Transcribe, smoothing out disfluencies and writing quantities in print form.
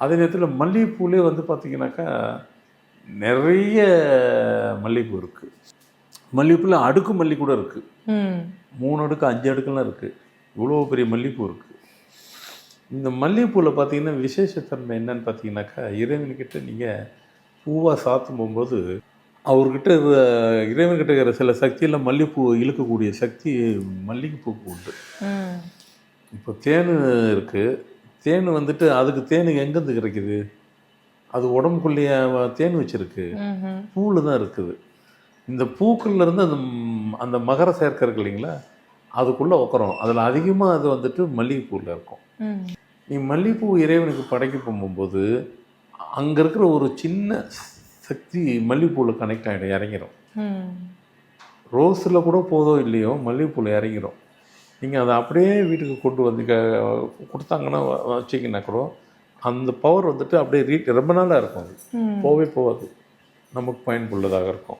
அதே நேரத்தில் மல்லிகைப்பூலே வந்து பார்த்திங்கனாக்கா நிறைய மல்லிகைப்பூ இருக்குது. மல்லிகைப்பூவில் அடுக்கு மல்லி கூட இருக்குது, 3 அடுக்கு 5 அடுக்குலாம் இருக்குது. இவ்வளோ பெரிய மல்லிகைப்பூ இருக்குது. இந்த மல்லிகைப்பூவில் பார்த்தீங்கன்னா விசேஷத்தன்மை என்னன்னு பார்த்தீங்கன்னாக்கா, இறைவன்கிட்ட நீங்கள் பூவாக சாத்தும் போகும்போது அவர்கிட்ட இறைவன்கிட்ட இருக்கிற சில சக்தியெல்லாம் மல்லிகைப்பூ இழுக்கக்கூடிய சக்தி மல்லிகைப்பூக்கு உண்டு. இப்போ தேன் இருக்குது, தேன் வந்துட்டு அதுக்கு தேன் எங்கேருந்து கிடைக்குது? அது உடம்புக்குள்ளேயே தேன் வச்சுருக்கு, பூவில் தான் இருக்குது. இந்த பூக்கள்லேருந்து அந்த மகர சேர்க்கை இருக்கு இல்லைங்களா, அதுக்குள்ளே உட்காரோம். அதில் அதிகமாக அது வந்துட்டு மல்லிகைப்பூவில் இருக்கும். நீ மல்லிகைப்பூ இறைவனுக்கு படைக்க போகும்போது அங்கே இருக்கிற ஒரு சின்ன சக்தி மல்லிகைப்பூவில் கனெக்ட் ஆகிடும், இறங்கிடும். ரோஸில் கூட போதோ இல்லையோ மல்லிகைப்பூவில் இறங்கிடும். நீங்கள் அதை அப்படியே வீட்டுக்கு கொண்டு வந்து கொடுத்தாங்கன்னா வச்சிங்கன்னா கூட அந்த பவர் வந்துட்டு அப்படியே ரொம்ப நாளாக இருக்கும், அது போகவே போகாது, நமக்கு பயன்புள்ளதாக இருக்கும்.